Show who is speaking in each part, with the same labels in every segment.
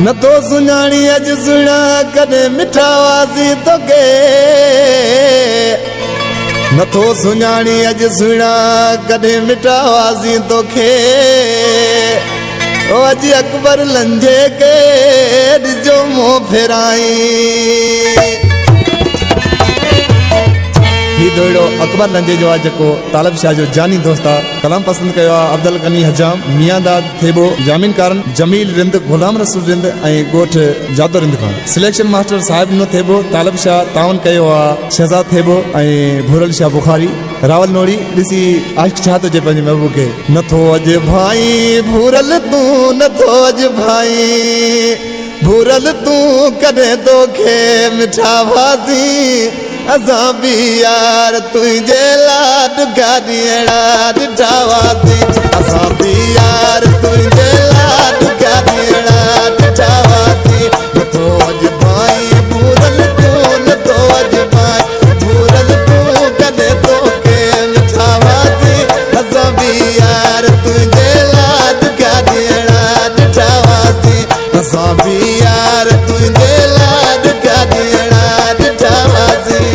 Speaker 1: न तो सुञाणी अज सुणा कदे मिठा आवाज़ी तोखे न तो सुञाणी अज सुणा कदे मिठा आवाज़ी तोखे ओ अज अकबर लंझे के ॾिजो मुंहुं फेराई दोड़ो अकबर लंजे जो आज को तालब शाह जो जानी दोस्ता कलाम पसंद कयो अब्दुल गनी हजाम मियांदाद थेबो जामीन कारण जमील रिंद गुलाम रसूल रिंद ऐं गोठ जादो रिंद खान सिलेक्शन मास्टर साहिब नो थेबो तालब शाह तावन कयो शहजाद थेबो ऐं भूरल शाह बुखारी रावल नोड़ी ॾिसी आशिक छा तो जे पंहिंजे महबूब खे नथो अज भाई भूरल तू नथो अज भाई भूरल तू कदे तोखे मिठा भाजी असां भी यार तुझे लाड गादियड़ा ॾिठावासी असां भी यार तुझे लाड गादियड़ा ॾिठावासी नथो अज भाई भूरल तू नथो अज भाई भूरल तू कदे तोखे मिठावासी असां भी यार तुझे लाड गादियड़ा ॾिठावासी असां भी यार तुझे लाड गादियड़ा ॾिठावासी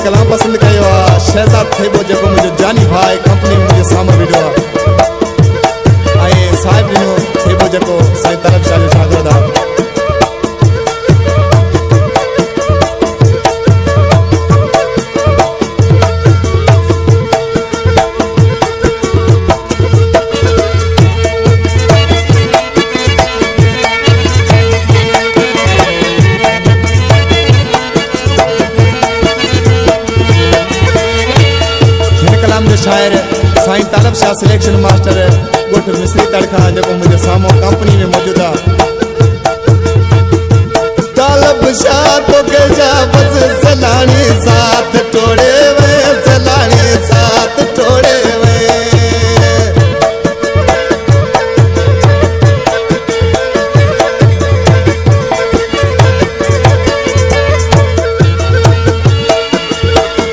Speaker 1: कलाम पसंद कयो शहजाद थेबो जेको मुझे जानी भाई कंपनी में मुझे सामने वीडियो ऐं साहिब ॾिनो थेबो जेको साईं तरफ शाह जो शागिर्द आहे शायर साईं तालब शाह सिलेक्शन मास्टर गोठ मिस्री तड़खा जो मुझे सामो कंपनी में मौजूद है तालब शाह तो के जा बस सलाणी साथ टोड़े वे सलाणी साथ टोड़े वे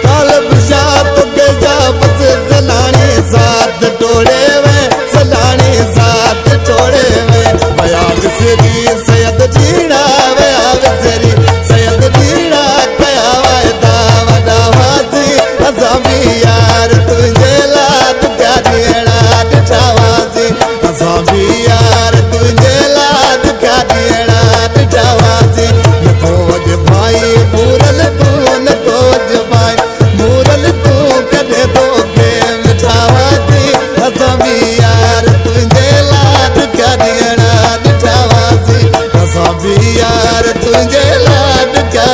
Speaker 1: काल बुशात के जा बस सलाणी साथ टोड़े वे सलाणी साथ टोड़े वे बयाग सेरी सैयद जीड़ा वे आग सेरी सैयद जीड़ा कया वायदा वदा वासी असामी यार तुझे लात क्या दियड़ा दिठावासी असामी यार तुझे लात क्या दियड़ा दिठावासी न तोज भाई मूरल तू न तोज भाई मूरल तू कदे तो के मिठावासी असामी यार तुझे लात क्या दियड़ा दिठावासी असामी यार तुझे लात क्या